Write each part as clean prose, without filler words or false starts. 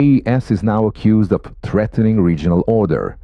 AES is now accused of threatening regional order,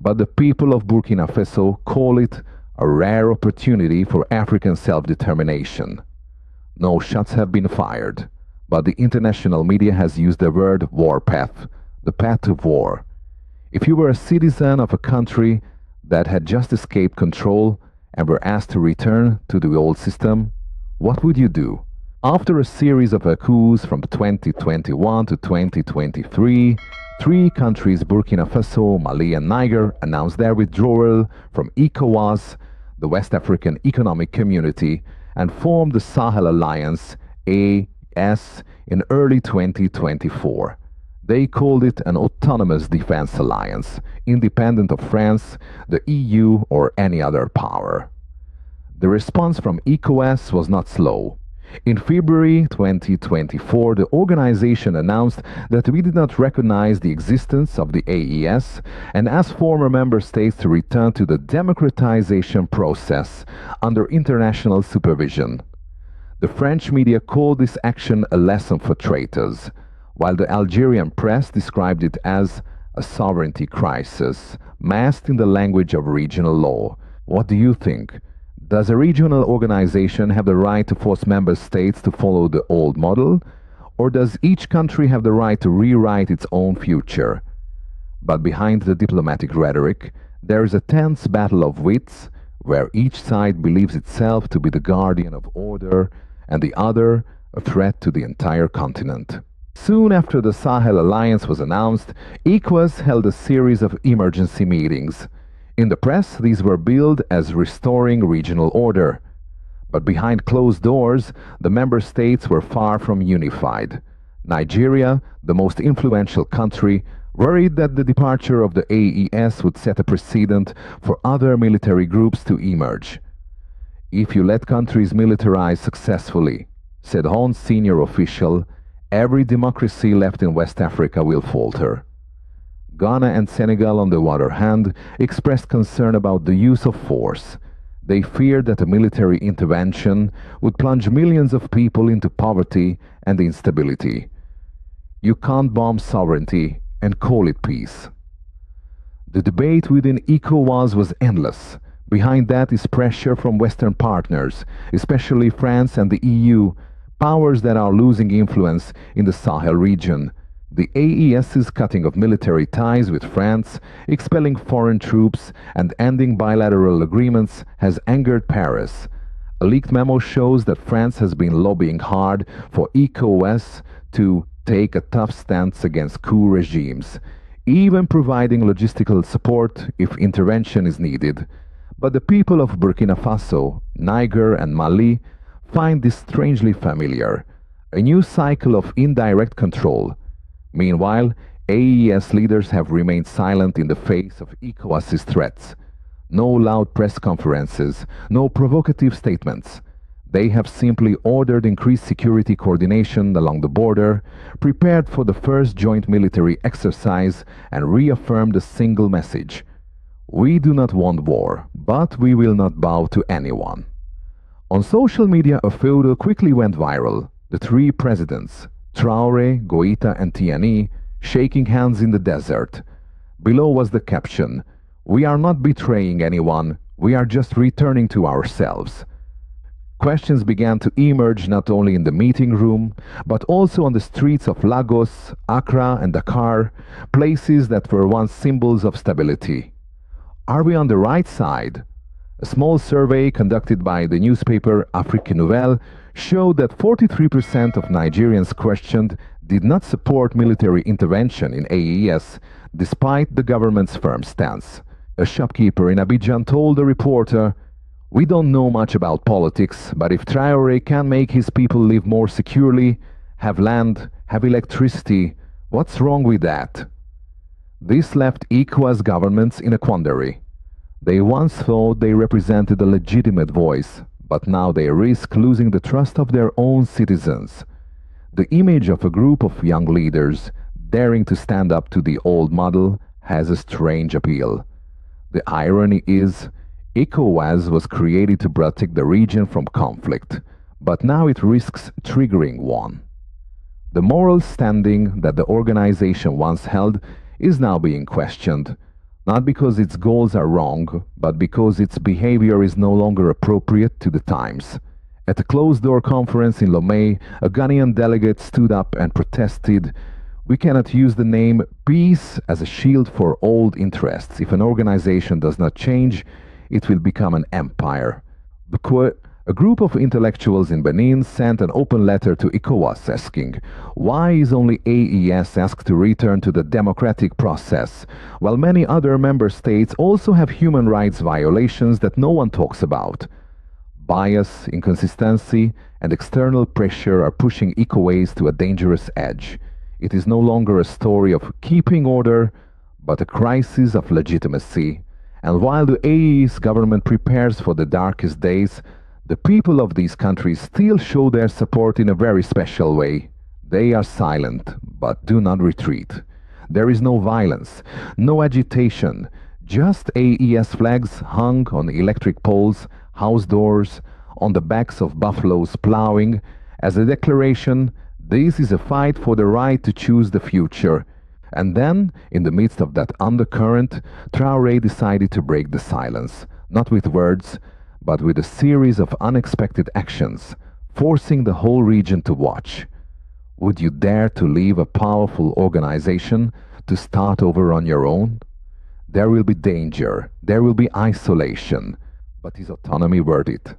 but the people of Burkina Faso call it a rare opportunity for African self-determination. No shots have been fired, but the international media has used the word warpath, the path of war. If you were a citizen of a country that had just escaped control and were asked to return to the old system, what would you do? After a series of coups from 2021 to 2023, three countries, Burkina Faso, Mali and Niger, announced their withdrawal from ECOWAS, the West African Economic Community, and formed the Sahel Alliance, AES, in early 2024. They called it an autonomous defense alliance, independent of France, the EU, or any other power. The response from ECOWAS was not slow. In February 2024, the organization announced that we did not recognize the existence of the AES and asked former member states to return to the democratization process under international supervision. The French media called this action a lesson for traitors, while the Algerian press described it as a sovereignty crisis, masked in the language of regional law. What do you think? Does a regional organization have the right to force member states to follow the old model? Or does each country have the right to rewrite its own future? But behind the diplomatic rhetoric, there is a tense battle of wits, where each side believes itself to be the guardian of order and the other a threat to the entire continent. Soon after the Sahel Alliance was announced, ECOWAS held a series of emergency meetings. In the press, these were billed as restoring regional order. But behind closed doors, the member states were far from unified. Nigeria, the most influential country, worried that the departure of the AES would set a precedent for other military groups to emerge. If you let countries militarize successfully, said one senior official, every democracy left in West Africa will falter. Ghana and Senegal, on the other hand, expressed concern about the use of force. They feared that a military intervention would plunge millions of people into poverty and instability. You can't bomb sovereignty and call it peace. The debate within ECOWAS was endless. Behind that is pressure from Western partners, especially France and the EU, powers that are losing influence in the Sahel region. The AES's cutting of military ties with France, expelling foreign troops, and ending bilateral agreements has angered Paris. A leaked memo shows that France has been lobbying hard for ECOWAS to take a tough stance against coup regimes, even providing logistical support if intervention is needed. But the people of Burkina Faso, Niger, and Mali find this strangely familiar, a new cycle of indirect control. Meanwhile, AES leaders have remained silent in the face of ECOWAS's threats. No loud press conferences, no provocative statements. They have simply ordered increased security coordination along the border, prepared for the first joint military exercise, and reaffirmed a single message. We do not want war, but we will not bow to anyone. On social media, a photo quickly went viral. The three presidents, Traoré, Goïta and Tiani, shaking hands in the desert. Below was the caption, "We are not betraying anyone, we are just returning to ourselves." Questions began to emerge not only in the meeting room, but also on the streets of Lagos, Accra and Dakar, places that were once symbols of stability. Are we on the right side? A small survey conducted by the newspaper Afrique Nouvelle showed that 43% of Nigerians questioned did not support military intervention in AES, despite the government's firm stance. A shopkeeper in Abidjan told a reporter, "We don't know much about politics, but if Traoré can make his people live more securely, have land, have electricity, what's wrong with that?" This left ECOWAS governments in a quandary. They once thought they represented a legitimate voice, but now they risk losing the trust of their own citizens. The image of a group of young leaders daring to stand up to the old model has a strange appeal. The irony is, ECOWAS was created to protect the region from conflict, but now it risks triggering one. The moral standing that the organization once held is now being questioned, not because its goals are wrong, but because its behavior is no longer appropriate to the times. At a closed-door conference in Lomé, a Ghanaian delegate stood up and protested, "We cannot use the name peace as a shield for old interests. If an organization does not change, it will become an empire." A group of intellectuals in Benin sent an open letter to ECOWAS asking, why is only AES asked to return to the democratic process, while many other member states also have human rights violations that no one talks about? Bias, inconsistency, and external pressure are pushing ECOWAS to a dangerous edge. It is no longer a story of keeping order, but a crisis of legitimacy. And while the AES government prepares for the darkest days, the people of these countries still show their support in a very special way. They are silent, but do not retreat. There is no violence, no agitation, just AES flags hung on electric poles, house doors, on the backs of buffaloes plowing, as a declaration, this is a fight for the right to choose the future. And then, in the midst of that undercurrent, Traoré decided to break the silence, not with words, but with a series of unexpected actions, forcing the whole region to watch. Would you dare to leave a powerful organization to start over on your own? There will be danger, there will be isolation, but is autonomy worth it?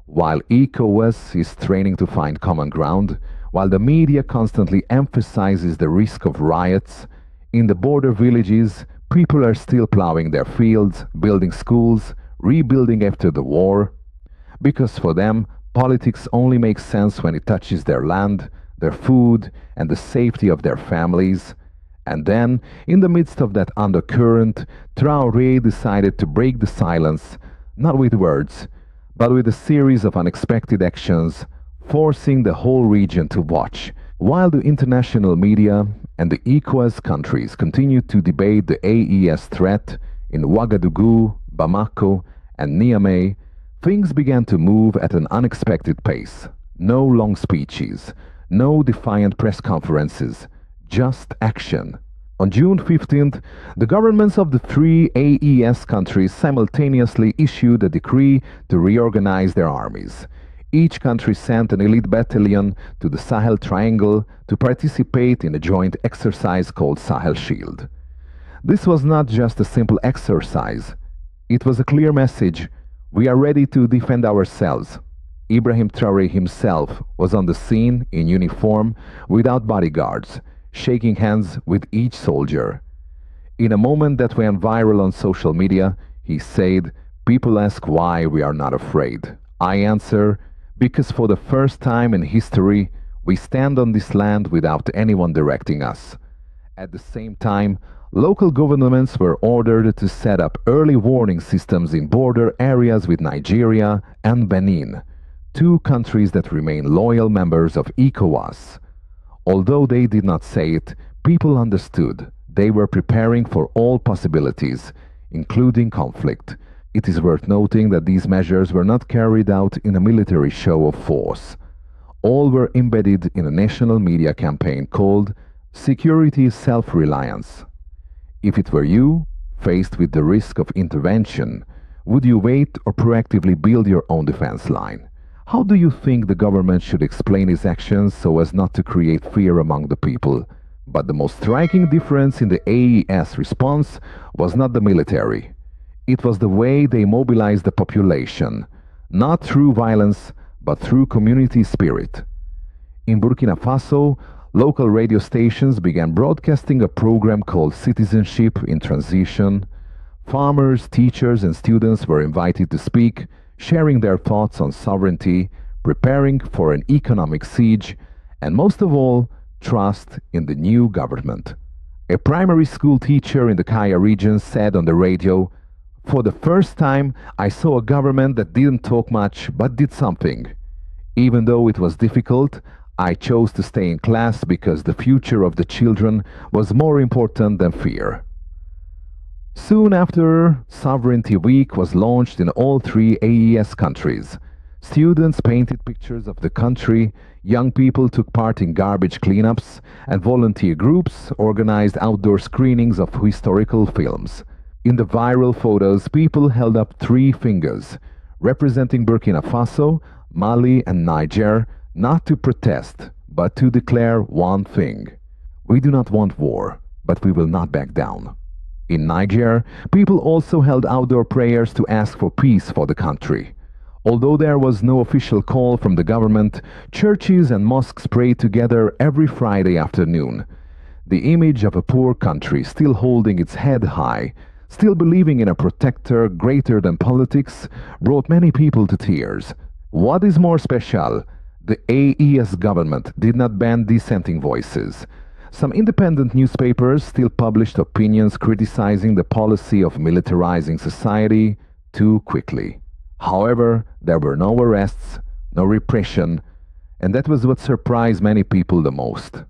While ECOWAS is training to find common ground, while the media constantly emphasizes the risk of riots, in the border villages, people are still plowing their fields, building schools, rebuilding after the war, because for them, politics only makes sense when it touches their land, their food, and the safety of their families. And then, in the midst of that undercurrent, Traoré decided to break the silence, not with words, but with a series of unexpected actions, forcing the whole region to watch. While the international media and the ECOWAS countries continued to debate the AES threat in Ouagadougou, Bamako, and Niamey, things began to move at an unexpected pace. No long speeches, no defiant press conferences, just action. On June 15th, the governments of the three AES countries simultaneously issued a decree to reorganize their armies. Each country sent an elite battalion to the Sahel Triangle to participate in a joint exercise called Sahel Shield. This was not just a simple exercise. It was a clear message. We are ready to defend ourselves. Ibrahim Traoré himself was on the scene in uniform, without bodyguards, shaking hands with each soldier. In a moment that went viral on social media, he said, "People ask why we are not afraid. I answer, because for the first time in history, we stand on this land without anyone directing us." At the same time, local governments were ordered to set up early warning systems in border areas with Nigeria and Benin, two countries that remain loyal members of ECOWAS. Although they did not say it, people understood. They were preparing for all possibilities, including conflict. It is worth noting that these measures were not carried out in a military show of force. All were embedded in a national media campaign called Security Self-Reliance. If it were you, faced with the risk of intervention, would you wait or proactively build your own defense line? How do you think the government should explain its actions so as not to create fear among the people? But the most striking difference in the AES response was not the military. It was the way they mobilized the population, not through violence, but through community spirit. In Burkina Faso, local radio stations began broadcasting a program called Citizenship in Transition. Farmers, teachers, and students were invited to speak, sharing their thoughts on sovereignty, preparing for an economic siege, and most of all, trust in the new government. A primary school teacher in the Kaya region said on the radio, "For the first time, I saw a government that didn't talk much but did something. Even though it was difficult, I chose to stay in class because the future of the children was more important than fear." Soon after, Sovereignty Week was launched in all three AES countries. Students painted pictures of the country, young people took part in garbage cleanups, and volunteer groups organized outdoor screenings of historical films. In the viral photos, people held up three fingers, representing Burkina Faso, Mali, and Niger, not to protest, but to declare one thing. We do not want war, but we will not back down. In Niger, people also held outdoor prayers to ask for peace for the country. Although there was no official call from the government, churches and mosques prayed together every Friday afternoon. The image of a poor country still holding its head high, still believing in a protector greater than politics, brought many people to tears. What is more special, the AES government did not ban dissenting voices. Some independent newspapers still published opinions criticizing the policy of militarizing society too quickly. However, there were no arrests, no repression, and that was what surprised many people the most.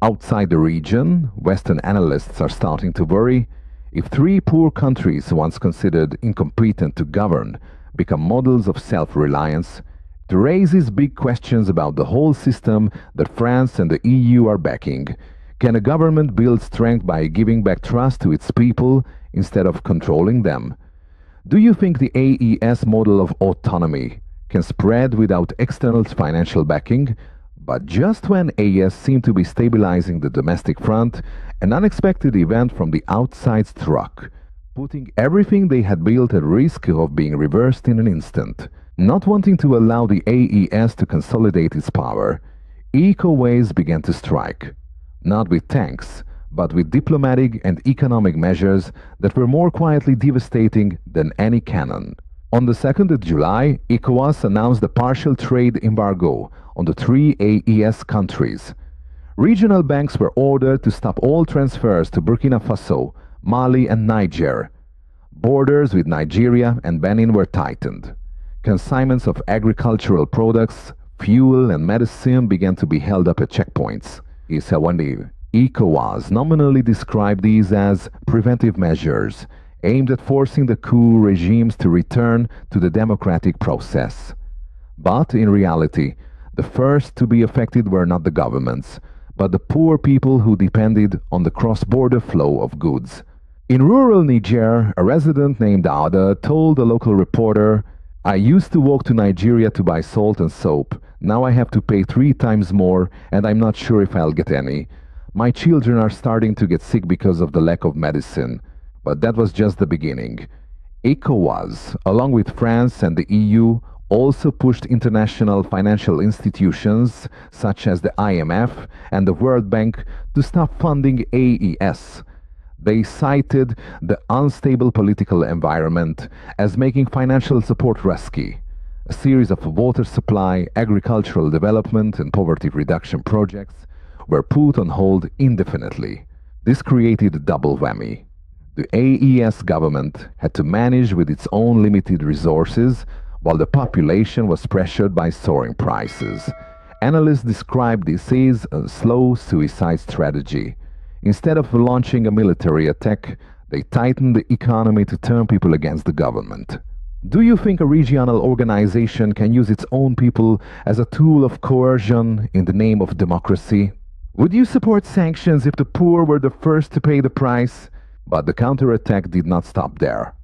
Outside the region, Western analysts are starting to worry if three poor countries once considered incompetent to govern become models of self-reliance. It raises big questions about the whole system that France and the EU are backing. Can a government build strength by giving back trust to its people instead of controlling them? Do you think the AES model of autonomy can spread without external financial backing? But just when AES seemed to be stabilizing the domestic front, an unexpected event from the outside struck, putting everything they had built at risk of being reversed in an instant. Not wanting to allow the AES to consolidate its power, eco-ways began to strike, not with tanks, but with diplomatic and economic measures that were more quietly devastating than any cannon. On the 2nd of July, ECOWAS announced a partial trade embargo on the three AES countries. Regional banks were ordered to stop all transfers to Burkina Faso, Mali, and Niger. Borders with Nigeria and Benin were tightened. Consignments of agricultural products, fuel, and medicine began to be held up at checkpoints. ECOWAS nominally described these as preventive measures aimed at forcing the coup regimes to return to the democratic process. But in reality, the first to be affected were not the governments, but the poor people who depended on the cross-border flow of goods. In rural Niger, a resident named Ada told a local reporter, "I used to walk to Nigeria to buy salt and soap. Now I have to pay 3 times more, and I'm not sure if I'll get any. My children are starting to get sick because of the lack of medicine." But that was just the beginning. ECOWAS, along with France and the EU, also pushed international financial institutions such as the IMF and the World Bank to stop funding AES. They cited the unstable political environment as making financial support risky. A series of water supply, agricultural development, and poverty reduction projects were put on hold indefinitely. This created a double whammy. The AES government had to manage with its own limited resources, while the population was pressured by soaring prices. Analysts describe this as a slow suicide strategy. Instead of launching a military attack, they tightened the economy to turn people against the government. Do you think a regional organization can use its own people as a tool of coercion in the name of democracy? Would you support sanctions if the poor were the first to pay the price? But the counterattack did not stop there.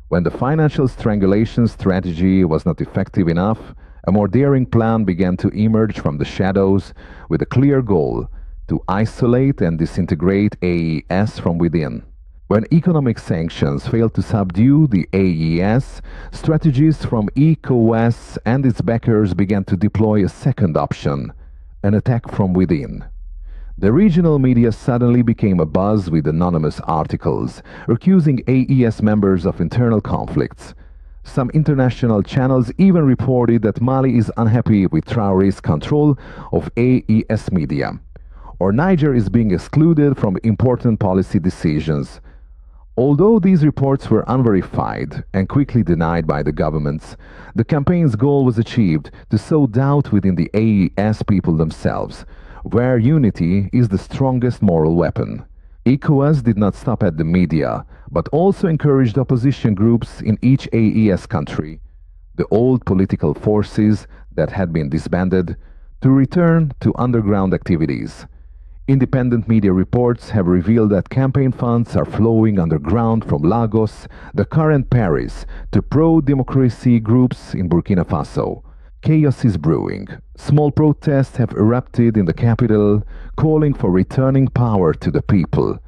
When the financial strangulation strategy was not effective enough, a more daring plan began to emerge from the shadows with a clear goal: to isolate and disintegrate AES from within. When economic sanctions failed to subdue the AES, strategists from ECOWAS and its backers began to deploy a second option: an attack from within. The regional media suddenly became abuzz with anonymous articles accusing AES members of internal conflicts. Some international channels even reported that Mali is unhappy with Traoré's control of AES media, or Niger is being excluded from important policy decisions. Although these reports were unverified and quickly denied by the governments, the campaign's goal was achieved: to sow doubt within the AES people themselves, where unity is the strongest moral weapon. ECOWAS did not stop at the media, but also encouraged opposition groups in each AES country. the old political forces that had been disbanded, to return to underground activities. Independent media reports have revealed that campaign funds are flowing underground from Lagos, the current Paris, to pro-democracy groups in Burkina Faso. Chaos is brewing. Small protests have erupted in the capital, calling for returning power to the people.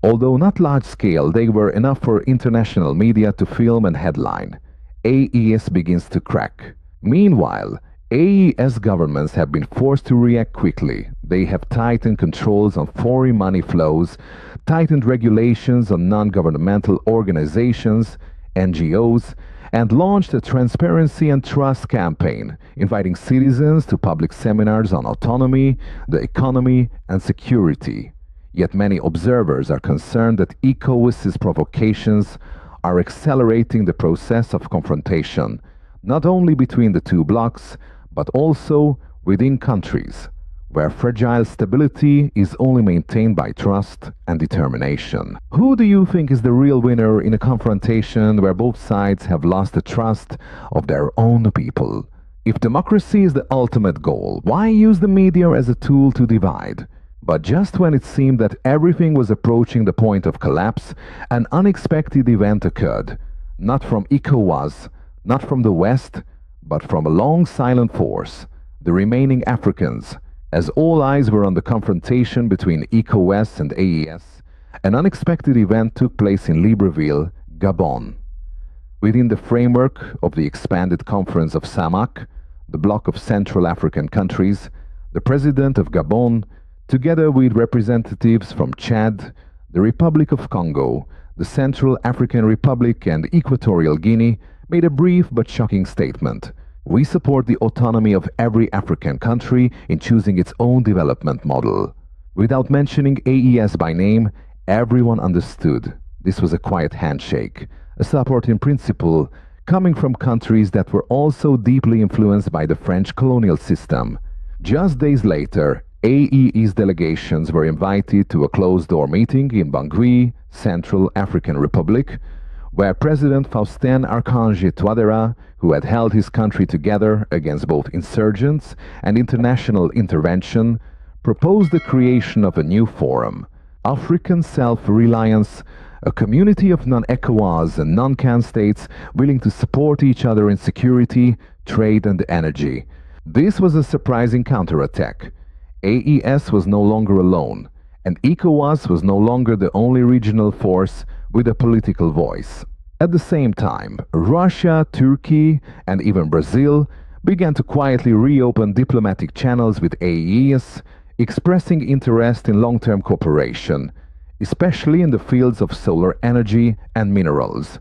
Although not large-scale, they were enough for international media to film and headline. AES begins to crack. Meanwhile, AES governments have been forced to react quickly. They have tightened controls on foreign money flows, tightened regulations on non-governmental organizations, NGOs, and launched a transparency and trust campaign, inviting citizens to public seminars on autonomy, the economy, and security. Yet many observers are concerned that ECOWAS's provocations are accelerating the process of confrontation, not only between the two blocs, but also within countries, where fragile stability is only maintained by trust and determination. Who do you think is the real winner in a confrontation where both sides have lost the trust of their own people? If democracy is the ultimate goal, why use the media as a tool to divide? But just when it seemed that everything was approaching the point of collapse, an unexpected event occurred, not from ECOWAS, not from the West, but from a long silent force, the remaining Africans. As all eyes were on the confrontation between ECOWAS and AES, an unexpected event took place in Libreville, Gabon. Within the framework of the expanded Conference of SAMAC, the bloc of Central African countries, the president of Gabon, together with representatives from Chad, the Republic of Congo, the Central African Republic, and Equatorial Guinea, made a brief but shocking statement. We support the autonomy of every African country in choosing its own development model. Without mentioning AES by name, everyone understood this was a quiet handshake, a support in principle, coming from countries that were also deeply influenced by the French colonial system. Just days later, AES delegations were invited to a closed-door meeting in Bangui, Central African Republic, where President Faustin Archange Touadéra, who had held his country together against both insurgents and international intervention, proposed the creation of a new forum, African Self-Reliance, a community of non-ECOWAS and non-CAN states willing to support each other in security, trade and energy. This was a surprising counterattack. AES was no longer alone, and ECOWAS was no longer the only regional force with a political voice. At the same time, Russia, Turkey, and even Brazil began to quietly reopen diplomatic channels with AES, expressing interest in long-term cooperation, especially in the fields of solar energy and minerals.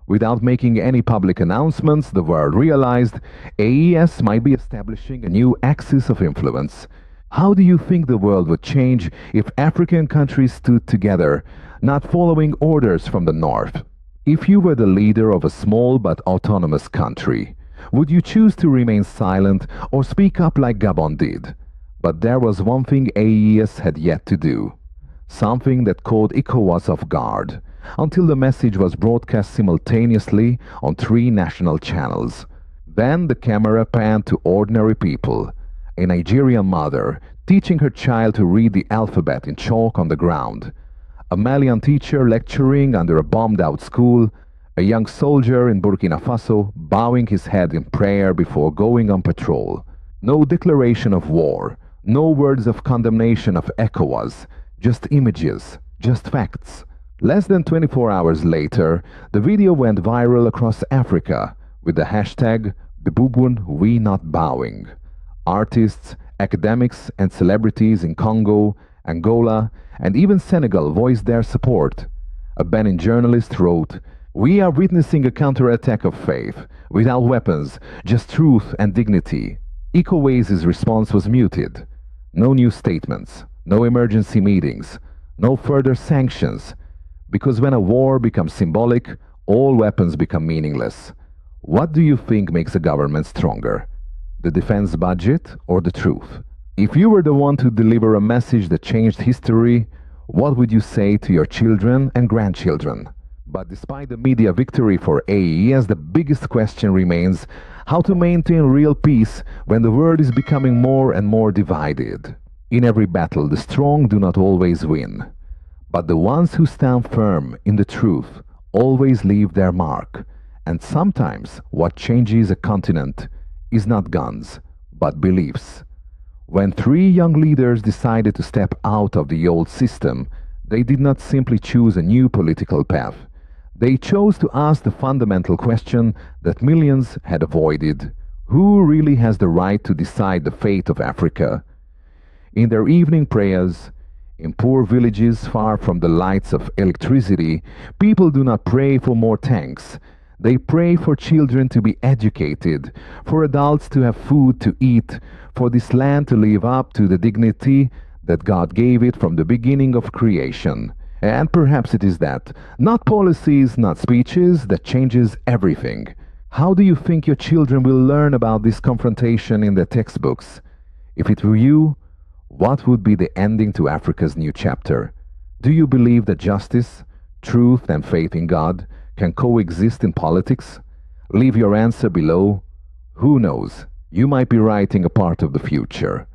Without making any public announcements, the world realized AES might be establishing a new axis of influence. How do you think the world would change if African countries stood together, not following orders from the North? If you were the leader of a small but autonomous country, would you choose to remain silent or speak up like Gabon did? But there was one thing AES had yet to do, something that caught ECOWAS off guard, until the message was broadcast simultaneously on 3 national channels. Then the camera panned to ordinary people, a Nigerian mother teaching her child to read the alphabet in chalk on the ground, a Malian teacher lecturing under a bombed-out school, a young soldier in Burkina Faso bowing his head in prayer before going on patrol. No declaration of war, no words of condemnation of ECOWAS, just images, just facts. Less than 24 hours later, the video went viral across Africa with the hashtag #Bubun We Not Bowing. Artists, academics, and celebrities in Congo, Angola, and even Senegal voiced their support. A Benin journalist wrote, "We are witnessing a counterattack of faith, without weapons, just truth and dignity." ECOWAS's response was muted. No new statements, no emergency meetings, no further sanctions, because when a war becomes symbolic, all weapons become meaningless. What do you think makes a government stronger? The defense budget or the truth? If you were the one to deliver a message that changed history, what would you say to your children and grandchildren? But despite the media victory for AES, the biggest question remains how to maintain real peace when the world is becoming more and more divided. In every battle, the strong do not always win, but the ones who stand firm in the truth always leave their mark. And sometimes what changes a continent is not guns, but beliefs. When three young leaders decided to step out of the old system, they did not simply choose a new political path. They chose to ask the fundamental question that millions had avoided: who really has the right to decide the fate of Africa? In their evening prayers, in poor villages far from the lights of electricity, people do not pray for more tanks. They pray for children to be educated, for adults to have food to eat, for this land to live up to the dignity that God gave it from the beginning of creation. And perhaps it is that, not policies, not speeches, that changes everything. How do you think your children will learn about this confrontation in their textbooks? If it were you, what would be the ending to Africa's new chapter? Do you believe that justice, truth, and faith in God can coexist in politics? Leave your answer below. Who knows? You might be writing a part of the future.